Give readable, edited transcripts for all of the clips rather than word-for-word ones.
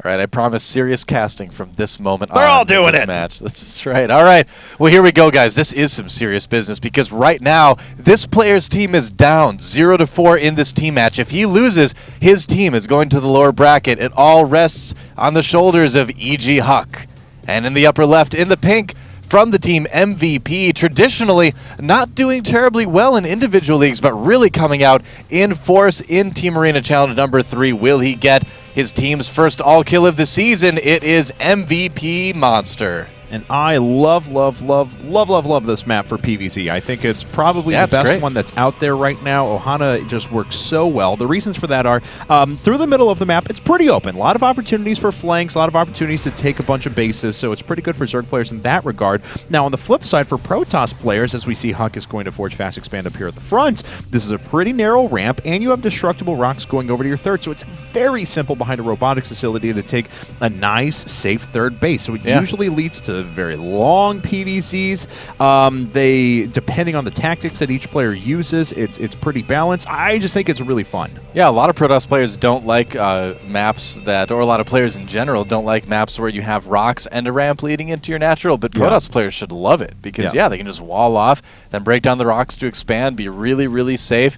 right, I promise serious casting from this moment on. We're all doing it. Match. That's right. All right. Well, here we go, guys. This is some serious business because right now this player's team is down 0-4 in this team match. If he loses, his team is going to the lower bracket. It all rests on the shoulders of EG.HuK. And in the upper left, in the pink, from the team MVP, traditionally not doing terribly well in individual leagues, but really coming out in force in Team Arena Challenge number 3. Will he get his team's first all-kill of the season? It is MVP.Monster. And I love this map for PvZ. I think it's probably the best one that's out there right now. Ohana just works so well. The reasons for that are, through the middle of the map, it's pretty open. A lot of opportunities for flanks, a lot of opportunities to take a bunch of bases, so it's pretty good for Zerg players in that regard. Now, on the flip side, for Protoss players, as we see HuK is going to Forge Fast Expand up here at the front, this is a pretty narrow ramp, and you have destructible rocks going over to your third, so it's very simple behind a robotics facility to take a nice, safe third base. So it usually leads to very long PVCs. They, depending on the tactics that each player uses, it's pretty balanced. I just think it's really fun. Yeah, a lot of Protoss players don't like maps that, or a lot of players in general don't like maps where you have rocks and a ramp leading into your natural, but Protoss players should love it because, they can just wall off, then break down the rocks to expand, be really, really safe.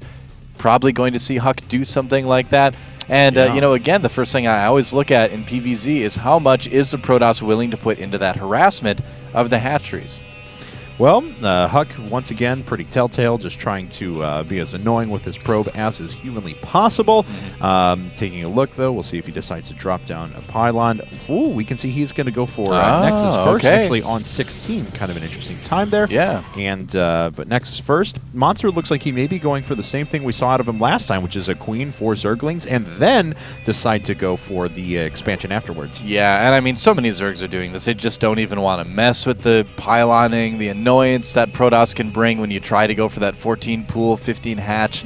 Probably going to see HuK do something like that. And, you know, again, the first thing I always look at in PvZ is how much is the Protoss willing to put into that harassment of the hatcheries. Well, HuK, once again, pretty telltale, just trying to be as annoying with his probe as is humanly possible. Taking a look, though, we'll see if he decides to drop down a pylon. Ooh, we can see he's going to go for Nexus first, actually, on 16. Kind of an interesting time there. Yeah. And but Nexus first. Monster looks like he may be going for the same thing we saw out of him last time, which is a Queen for Zerglings, and then decide to go for the expansion afterwards. Yeah, and I mean, so many Zergs are doing this. They just don't even want to mess with the pyloning, the annoyance that Protoss can bring when you try to go for that 14 pool, 15 hatch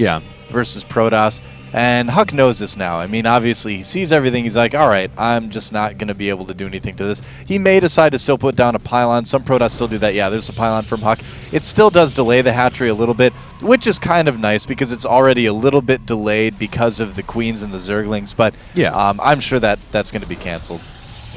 versus Protoss. And HuK knows this now. I mean, obviously, he sees everything. He's like, all right, I'm just not going to be able to do anything to this. He may decide to still put down a pylon. Some Protoss still do that. Yeah, there's a pylon from HuK. It still does delay the hatchery a little bit, which is kind of nice because it's already a little bit delayed because of the Queens and the Zerglings. But I'm sure that that's going to be canceled.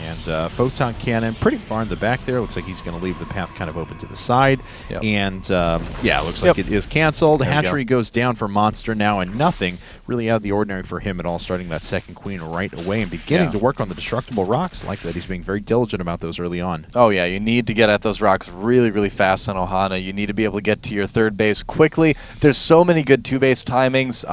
And Photon Cannon pretty far in the back there. Looks like he's going to leave the path kind of open to the side. And, yeah, looks like it is canceled. Hatchery goes down for Monster now, and nothing really out of the ordinary for him at all, starting that second Queen right away and beginning to work on the destructible rocks. Like that, he's being very diligent about those early on. Oh, yeah, you need to get at those rocks really, really fast on Ohana. You need to be able to get to your third base quickly. There's so many good two-base timings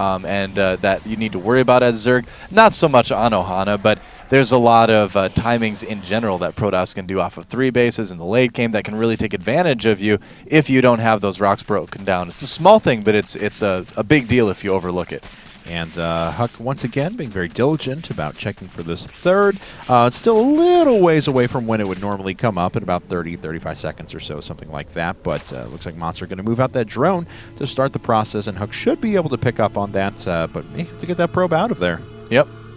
that you need to worry about as Zerg. Not so much on Ohana, but there's a lot of timings in general that Protoss can do off of 3 bases in the late game that can really take advantage of you if you don't have those rocks broken down. It's a small thing, but it's a big deal if you overlook it. And HuK, once again, being very diligent about checking for this third. It's still a little ways away from when it would normally come up, in about 30, 35 seconds or so, something like that. But looks like Monster going to move out that drone to start the process, and HuK should be able to pick up on that, but may have to get that probe out of there.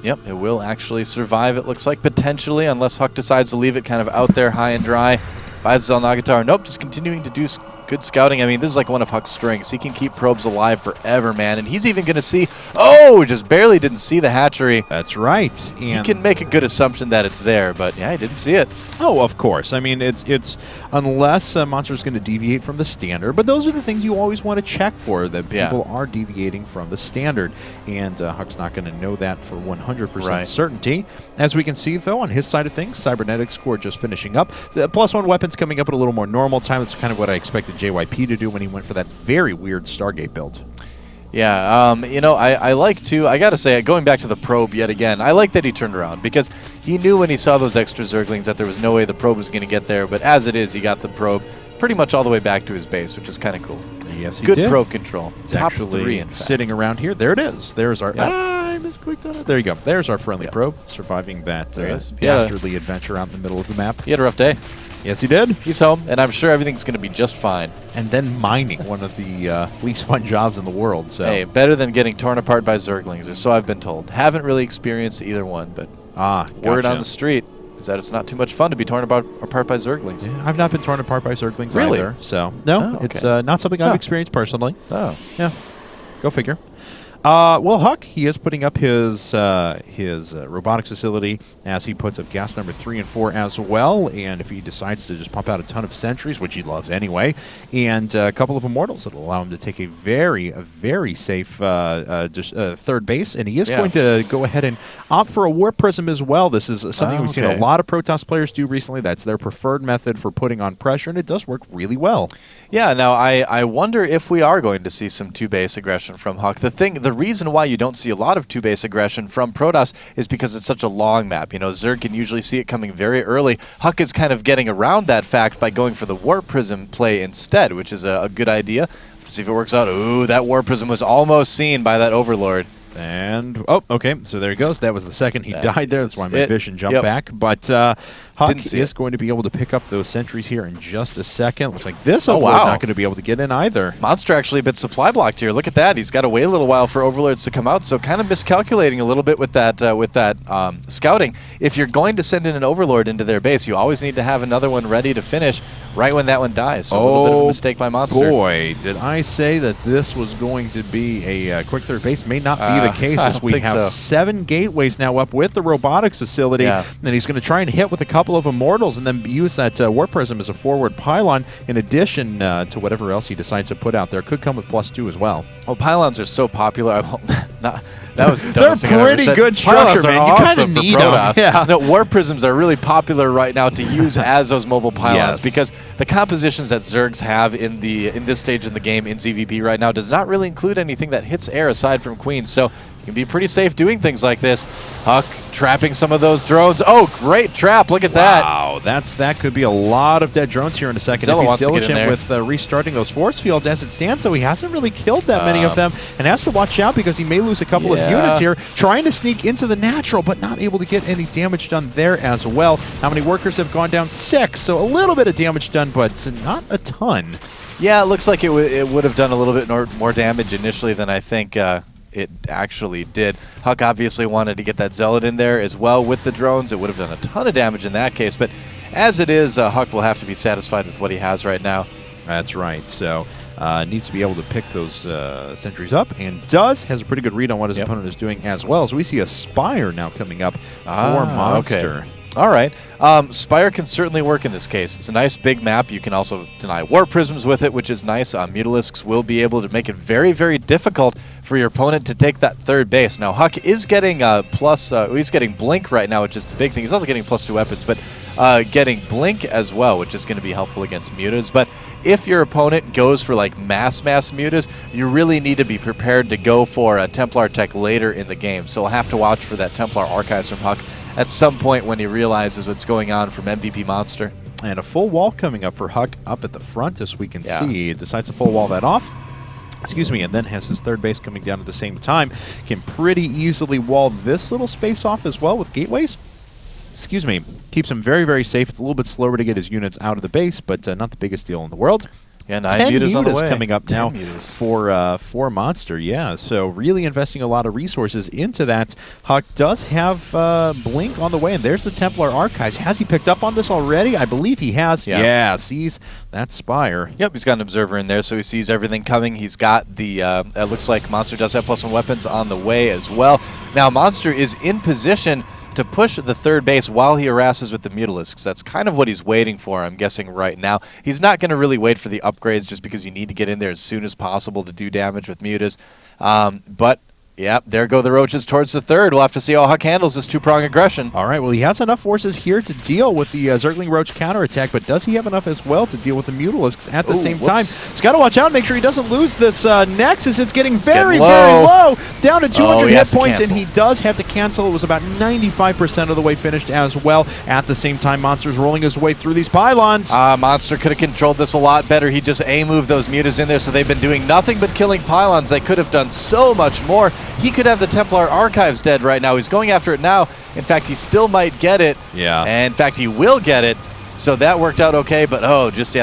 Yep, it will actually survive, it looks like, potentially, unless HuK decides to leave it kind of out there high and dry. Buys Zelnagatar. Nope, just continuing to do good scouting. I mean, this is like one of HuK's strengths. He can keep probes alive forever, man. And he's even going to see... Oh, just barely didn't see the hatchery. That's right. And he can make a good assumption that it's there, but yeah, he didn't see it. Oh, of course. I mean, it's unless Monster's going to deviate from the standard, but those are the things you always want to check for, that people are deviating from the standard. And HuK's not going to know that for 100% certainty. As we can see, though, on his side of things, Cybernetics score just finishing up. The +1 weapons coming up at a little more normal time. That's kind of what I expected JYP to do when he went for that very weird Stargate build. Yeah, you know, I like to, I gotta say, going back to the probe yet again, I like that he turned around, because he knew when he saw those extra Zerglings that there was no way the probe was going to get there, but as it is, he got the probe pretty much all the way back to his base, which is kind of cool. Yes, he did. Good probe control. It's Top actually 3, in fact. Sitting around here. There it is. There's our... I misclicked on it. There you go. There's our friendly probe, surviving that dastardly adventure out in the middle of the map. He had a rough day. Yes, he did. He's home, and I'm sure everything's going to be just fine. And then mining, one of the least fun jobs in the world. So. Hey, better than getting torn apart by Zerglings, or so I've been told. Haven't really experienced either one, but word on the street is that it's not too much fun to be torn apart by Zerglings. Yeah, I've not been torn apart by Zerglings either. So, no, it's not something I've experienced personally. Oh. Yeah, go figure. Well, HuK, he is putting up his robotics facility as he puts up gas number 3 and 4 as well. And if he decides to just pump out a ton of sentries, which he loves anyway, and a couple of immortals that'll allow him to take a very safe third base. And he is going to go ahead and opt for a warp prism as well. This is something we've seen a lot of Protoss players do recently. That's their preferred method for putting on pressure, and it does work really well. Yeah, now I wonder if we are going to see some 2-base aggression from HuK. The reason why you don't see a lot of 2-base aggression from Protoss is because it's such a long map. You know, Zerg can usually see it coming very early. HuK is kind of getting around that fact by going for the Warp Prism play instead, which is a good idea. Let's see if it works out. Ooh, that Warp Prism was almost seen by that Overlord. And, oh, okay, so there he goes. That was the second he died there. That's why my vision jumped back. But HuK is going to be able to pick up those sentries here in just a second. Looks like this Overlord not going to be able to get in either. Monster actually a bit supply blocked here. Look at that. He's got to wait a little while for Overlords to come out, so kind of miscalculating a little bit with that scouting. If you're going to send in an Overlord into their base, you always need to have another one ready to finish right when that one dies. So a little bit of a mistake by Monster. Boy, did I say that this was going to be a quick third base. May not be the case, as we have 7 gateways now up with the robotics facility. And he's going to try and hit with a couple of immortals and then use that Warp Prism as a forward pylon in addition to whatever else he decides to put out there. Could come with +2 as well. Well, pylons are so popular. That was the They're dumbest thing I've ever pretty said. good structure, man. You kind of need them. Yeah. No, Warp Prisms are really popular right now to use as those mobile pylons because the compositions that Zergs have in this stage in the game in ZVP right now does not really include anything that hits air aside from Queens. So you can be pretty safe doing things like this. HuK trapping some of those drones. Oh, great trap. Look at that. Wow, that could be a lot of dead drones here in a second. Zella if wants he's to get in there. with restarting those force fields as it stands, so he hasn't really killed that many of them and has to watch out because he may lose a couple of units here trying to sneak into the natural, but not able to get any damage done there as well. How many workers have gone down? 6, so a little bit of damage done, but not a ton. Yeah, it looks like it would have done a little bit more damage initially than I think it actually did. HuK obviously wanted to get that Zealot in there as well with the drones. It would have done a ton of damage in that case, but as it is, HuK will have to be satisfied with what he has right now. That's right. So needs to be able to pick those sentries up, and has a pretty good read on what his opponent is doing as well. So we see a Spire now coming up for Monster. Okay. All right. Spire can certainly work in this case. It's a nice big map. You can also deny Warp Prisms with it, which is nice. Mutalisks will be able to make it very difficult for your opponent to take that third base. Now, HuK is getting he's getting Blink right now, which is the big thing. He's also getting +2 weapons, but getting Blink as well, which is going to be helpful against mutas. But if your opponent goes for like mass mutas, you really need to be prepared to go for a Templar tech later in the game. So we'll have to watch for that Templar Archives from HuK at some point when he realizes what's going on from MVP.Monster. And a full wall coming up for HuK up at the front, as we can see. He decides to full wall that off. Excuse me, and then has his third base coming down at the same time. Can pretty easily wall this little space off as well with gateways. Excuse me. Keeps him very safe. It's a little bit slower to get his units out of the base, but not the biggest deal in the world. Yeah, 9 mutas on the way. Coming up now for Monster, so really investing a lot of resources into that. HuK does have Blink on the way, and there's the Templar Archives. Has he picked up on this already? I believe he has. Yeah, sees that Spire. Yep, he's got an observer in there, so he sees everything coming. He's got the, it looks like Monster does have +1 weapons on the way as well. Now, Monster is in position to push the third base while he harasses with the Mutalisks. That's kind of what he's waiting for, I'm guessing, right now. He's not going to really wait for the upgrades just because you need to get in there as soon as possible to do damage with mutas. But Yep, there go the Roaches towards the third. We'll have to see how HuK handles this two-prong aggression. All right, well, he has enough forces here to deal with the Zergling Roach counterattack, but does he have enough as well to deal with the Mutalisks at the same time? He's got to watch out, make sure he doesn't lose this Nexus. It's getting very low, down to 200 hit points, and he does have to cancel. It was about 95% of the way finished as well. At the same time, Monster's rolling his way through these pylons. Monster could have controlled this a lot better. He just A-moved those mutas in there, so they've been doing nothing but killing pylons. They could have done so much more. He could have the Templar Archives dead right now. He's going after it now. In fact, he still might get it. Yeah. And in fact, he will get it. So that worked out okay, but the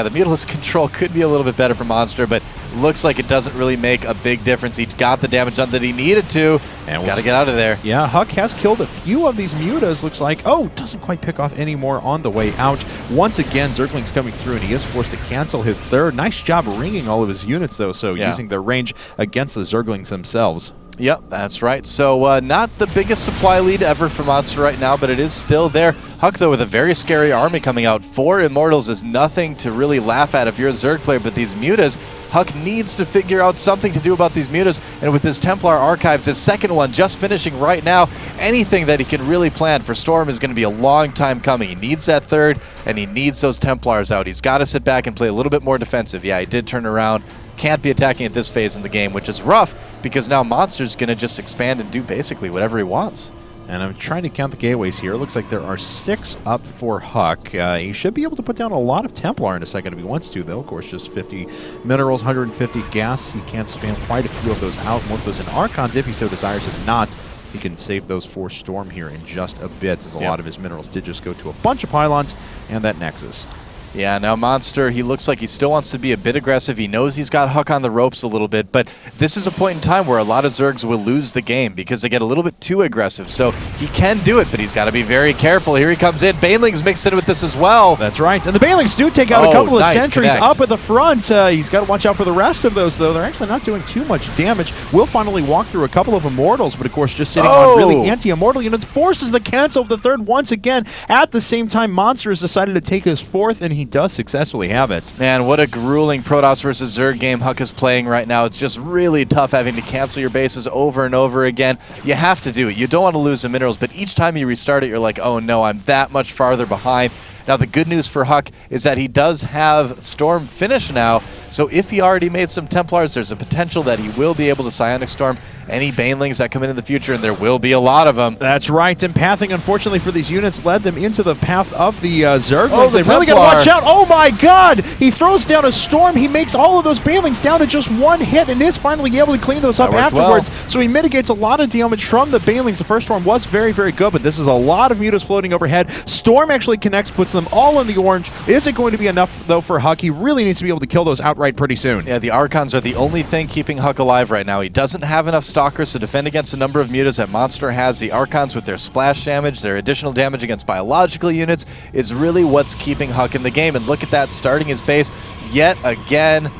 Mutalisk control could be a little bit better for Monster, but looks like it doesn't really make a big difference. He got the damage done that he needed to. And he's got to get out of there. Yeah, HuK has killed a few of these mutas, looks like. Doesn't quite pick off any more on the way out. Once again, Zergling's coming through, and he is forced to cancel his third. Nice job ringing all of his units, though, so using their range against the Zerglings themselves. Yep, that's right. So not the biggest supply lead ever for Monster right now, but it is still there. HuK, though, with a very scary army coming out. 4 Immortals is nothing to really laugh at if you're a Zerg player, but these Mutas, HuK needs to figure out something to do about these Mutas, and with his Templar Archives, his second one just finishing right now, anything that he can really plan for Storm is going to be a long time coming. He needs that third, and he needs those Templars out. He's got to sit back and play a little bit more defensive. Yeah, he did turn around. Can't be attacking at this phase in the game, which is rough because now Monster's going to just expand and do basically whatever he wants. And I'm trying to count the gateways here. It looks like there are 6 up for HuK. He should be able to put down a lot of Templar in a second if he wants to, though. Of course, just 50 minerals, 150 gas. He can't spam quite a few of those out. More of those in Archons if he so desires. If not, he can save those for Storm here in just a bit, as a lot of his minerals did just go to a bunch of pylons and that Nexus. Yeah, now Monster, he looks like he still wants to be a bit aggressive. He knows he's got HuK on the ropes a little bit, but this is a point in time where a lot of Zergs will lose the game because they get a little bit too aggressive. So he can do it, but he's got to be very careful. Here he comes in. Banelings mixed in with this as well. That's right. And the Banelings do take out a couple of sentries up at the front. He's got to watch out for the rest of those, though. They're actually not doing too much damage. We'll finally walk through a couple of Immortals, but of course just sitting on really anti-Immortal units forces the cancel of the third once again. At the same time, Monster has decided to take his 4th, and he does successfully have it. Man, what a grueling Protoss versus Zerg game HuK is playing right now. It's just really tough having to cancel your bases over and over again. You have to do it. You don't want to lose the minerals, but each time you restart it, you're like, oh no, I'm that much farther behind. Now, the good news for HuK is that he does have Storm finish now, so if he already made some Templars, there's a potential that he will be able to Psionic Storm any Banelings that come in the future, and there will be a lot of them. That's right, and pathing, unfortunately for these units, led them into the path of the Zerglings. Oh, they really got to watch out. Oh my god! He throws down a Storm. He makes all of those Banelings down to just 1 hit, and is finally able to clean those up afterwards. Well. So he mitigates a lot of damage from the Banelings. The first Storm was very, very good, but this is a lot of Mutas floating overhead. Storm actually connects, puts them all in the orange. Is it going to be enough, though, for HuK? He really needs to be able to kill those outright pretty soon. Yeah, the Archons are the only thing keeping HuK alive right now. He doesn't have enough Stalkers to defend against a number of Mutas that Monster has. The Archons with their splash damage, their additional damage against biological units is really what's keeping HuK in the game. And look at that, starting his base yet again.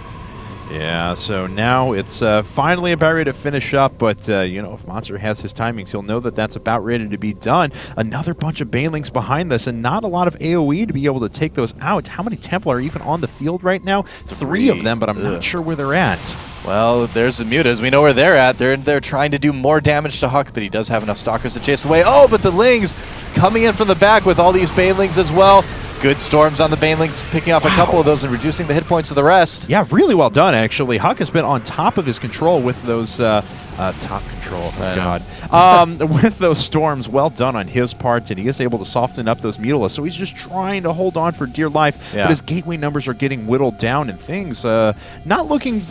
Yeah, so now it's finally about ready to finish up, but, you know, if Monster has his timings, he'll know that that's about ready to be done. Another bunch of Banelings behind this, and not a lot of AoE to be able to take those out. How many Templar are even on the field right now? 3 of them, but I'm not sure where they're at. Well, there's the Mutas. We know where they're at. They're trying to do more damage to HuK, but he does have enough Stalkers to chase away. Oh, but the Lings coming in from the back with all these Banelings as well. Good Storms on the Banelings, picking off a couple of those and reducing the hit points of the rest. Yeah, really well done, actually. HuK has been on top of his control with those top control. Oh, God. With those Storms, well done on his part, and he is able to soften up those Mutalists. So he's just trying to hold on for dear life, but his gateway numbers are getting whittled down, and things not looking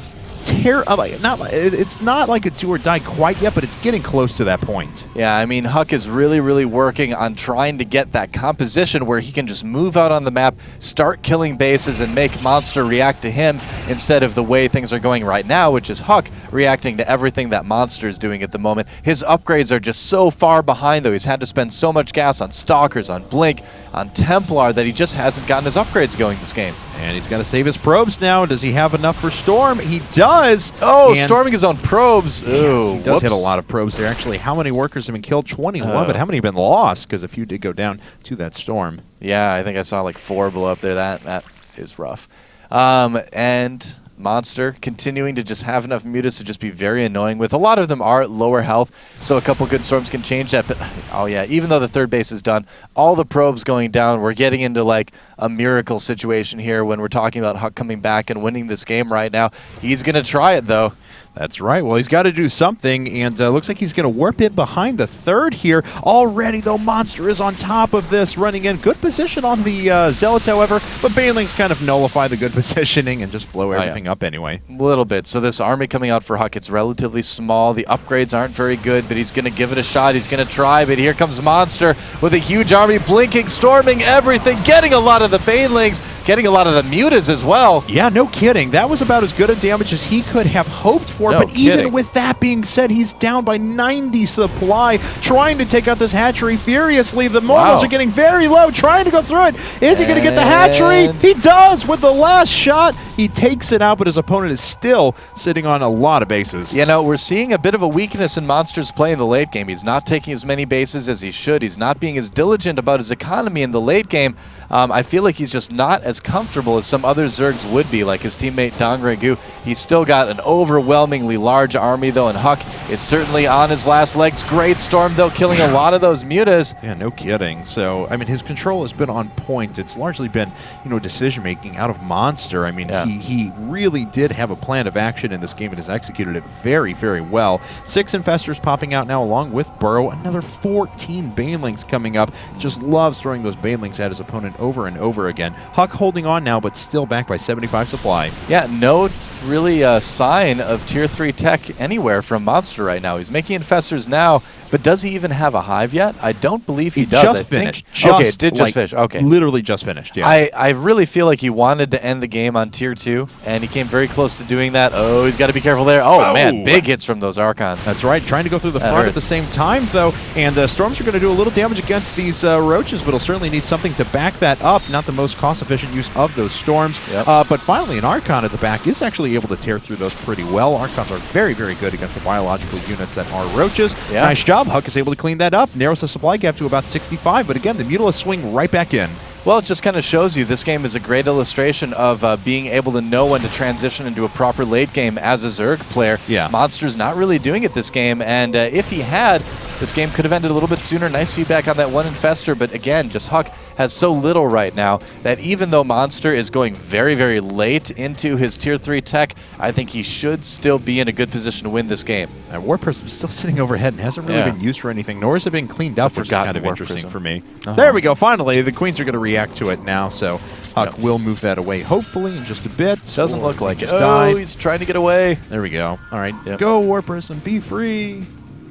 it's not like a do or die quite yet, but it's getting close to that point. Yeah, I mean, HuK is really, really working on trying to get that composition where he can just move out on the map, start killing bases, and make Monster react to him instead of the way things are going right now, which is HuK reacting to everything that Monster is doing at the moment. His upgrades are just so far behind, though. He's had to spend so much gas on Stalkers, on Blink, on Templar, that he just hasn't gotten his upgrades going this game. And he's got to save his probes now. Does he have enough for Storm? He does. Oh, storming his own probes. Ooh, he does hit a lot of probes there. Actually, how many workers have been killed? 21, but how many have been lost? Because a few did go down to that Storm. Yeah, I think I saw like 4 blow up there. That is rough. And Monster continuing to just have enough Mutas to just be very annoying with. A lot of them are at lower health, so a couple good Storms can change that. But, oh yeah, even though the third base is done, all the probes going down, we're getting into like a miracle situation here when we're talking about HuK coming back and winning this game right now. He's going to try it, though. That's right. Well, he's got to do something, and looks like he's going to warp it behind the third here. Already, though, Monster is on top of this, running in. Good position on the Zealots, however, but Banelings kind of nullify the good positioning and just blow everything up anyway. A little bit. So this army coming out for HuK, it's relatively small. The upgrades aren't very good, but he's going to give it a shot. He's going to try, but here comes Monster with a huge army, blinking, storming everything, getting a lot of the Banelings, getting a lot of the Mutas as well. Yeah, no kidding. That was about as good a damage as he could have hoped for for. No But kidding. even with that being said, he's down by 90 supply, trying to take out this hatchery furiously. The mortals are getting very low, trying to go through it. Is he going to get the hatchery? He does with the last shot. He takes it out, but his opponent is still sitting on a lot of bases. You know, we're seeing a bit of a weakness in Monster's play in the late game. He's not taking as many bases as he should. He's not being as diligent about his economy in the late game. I feel like he's just not as comfortable as some other Zergs would be, like his teammate Dongrengu. He's still got an overwhelmingly large army, though, and HuK is certainly on his last legs. Great Storm, though, killing a lot of those mutas. Yeah, no kidding. So, I mean, his control has been on point. It's largely been, you know, decision-making out of Monster. I mean, he really did have a plan of action in this game and has executed it very, very well. 6 Infestors popping out now along with Burrow. Another 14 Banelings coming up. Just loves throwing those Banelings at his opponent over and over again. HuK holding on now, but still back by 75 supply. Yeah, no really sign of Tier 3 tech anywhere from Monster right now. He's making Infestors now, but does he even have a hive yet? I don't believe he does. Just finished. Okay, it did just finish. Okay. Literally just finished, yeah. I really feel like he wanted to end the game on Tier 2, and he came very close to doing that. Oh, he's got to be careful there. Oh, man, big hits from those Archons. That's right, trying to go through the front at the same time, though, and the Storms are going to do a little damage against these Roaches, but he'll certainly need something to back that up. Not the most cost-efficient use of those Storms, but finally an Archon at the back is actually able to tear through those pretty well. Archons are very, very good against the biological units that are Roaches. Nice job. HuK is able to clean that up, narrows the supply gap to about 65, but again, the Mutalisk swing right back in. Well, it just kind of shows you this game is a great illustration of being able to know when to transition into a proper late game as a Zerg player. Yeah. Monster's not really doing it this game, and if he had, this game could have ended a little bit sooner. Nice feedback on that one Infestor, but again, just HuK has so little right now that even though Monster is going very, very late into his Tier 3 tech, I think he should still be in a good position to win this game. And War Prism is still sitting overhead and hasn't really been used for anything, nor has it been cleaned up, which is kind of interesting for me. There we go, finally. The Queens are going to react to it now, so HuK will move that away, hopefully, in just a bit. Doesn't look like it. Oh, he's trying to get away. There we go. All right, go War Prism, be free.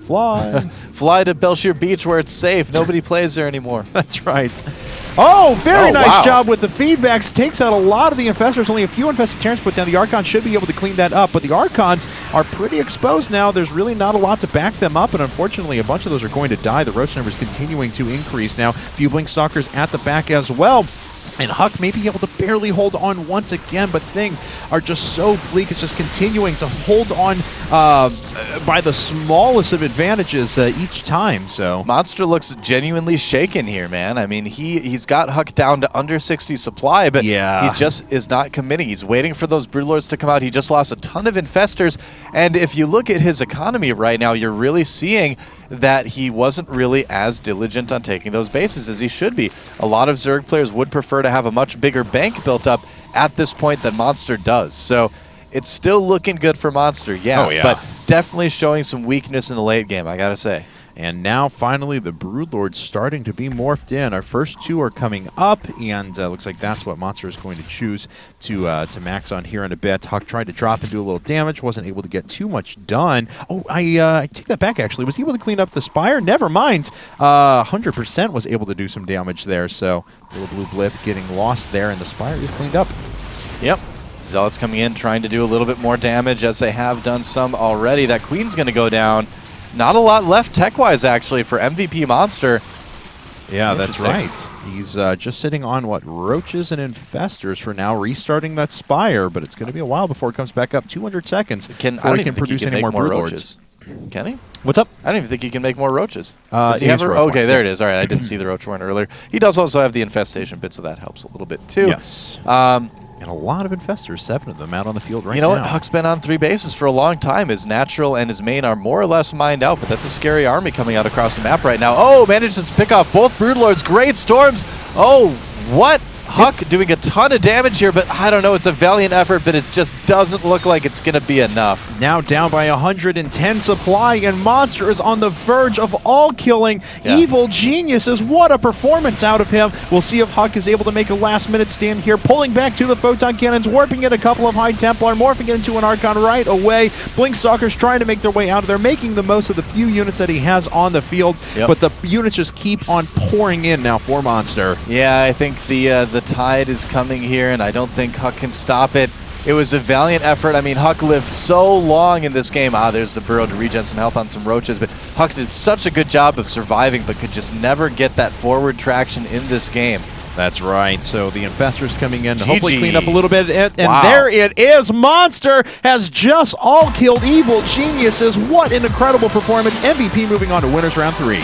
Fly. Fly to Belshire Beach where it's safe. Nobody plays there anymore. That's right. Oh, very nice job with the feedbacks. Takes out a lot of the Infestors. Only a few Infested Terrans put down. The Archons should be able to clean that up, but the Archons are pretty exposed now. There's really not a lot to back them up, and unfortunately, a bunch of those are going to die. The Roach numbers continuing to increase now. A few Blink Stalkers at the back as well. And HuK may be able to barely hold on once again, but things are just so bleak. It's just continuing to hold on by the smallest of advantages each time. So Monster looks genuinely shaken here, man. I mean, he's got HuK down to under 60 supply, but he just is not committing. He's waiting for those Broodlords to come out. He just lost a ton of Infestors, and if you look at his economy right now, you're really seeing that he wasn't really as diligent on taking those bases as he should be. A lot of Zerg players would prefer to have a much bigger bank built up at this point than Monster does. So it's still looking good for Monster, but definitely showing some weakness in the late game, I gotta say. And now, finally, the Broodlords starting to be morphed in. Our first 2 are coming up, and looks like that's what Monster is going to choose to max on here in a bit. HuK tried to drop and do a little damage, wasn't able to get too much done. Oh, I take that back, actually. Was he able to clean up the Spire? Never mind. 100% was able to do some damage there, so a little blue blip getting lost there, and the Spire is cleaned up. Yep. Zealots coming in, trying to do a little bit more damage, as they have done some already. That Queen's going to go down. Not a lot left tech-wise, actually, for MVP.Monster. Yeah, that's right. He's just sitting on, what, Roaches and Infestors for now, restarting that Spire, but it's going to be a while before it comes back up. 200 seconds before he can produce any more Broodlords. Can he? What's up? I don't even think he can make more Roaches. Does he have okay, there it is. All right, I didn't see the Roach one earlier. He does also have the Infestation bit, so that helps a little bit, too. Yes. And a lot of Infestors, 7 of them out on the field right now. You know what? HuK's been on 3 bases for a long time. His natural and his main are more or less mined out, but that's a scary army coming out across the map right now. Oh, manages to pick off both Broodlords. Great Storms. Oh, what? HuK doing a ton of damage here, but I don't know. It's a valiant effort, but it just doesn't look like it's going to be enough. Now down by 110 supply, and Monster is on the verge of all-killing evil geniuses. What a performance out of him. We'll see if HuK is able to make a last-minute stand here, pulling back to the Photon Cannons, warping in a couple of High Templar, morphing it into an Archon right away. Blink Stalkers trying to make their way out of there, making the most of the few units that he has on the field, but the units just keep on pouring in now for Monster. Yeah, I think the tide is coming here, and I don't think HuK can stop it. It was a valiant effort. I mean, HuK lived so long in this game. There's the burrow to regen some health on some roaches, but HuK did such a good job of surviving, but could just never get that forward traction in this game. That's right. So the Infestor's coming in to GG. hopefully clean up a little bit. And Wow. there it is. Monster has just all killed evil geniuses. What an incredible performance. MVP moving on to winners round 3.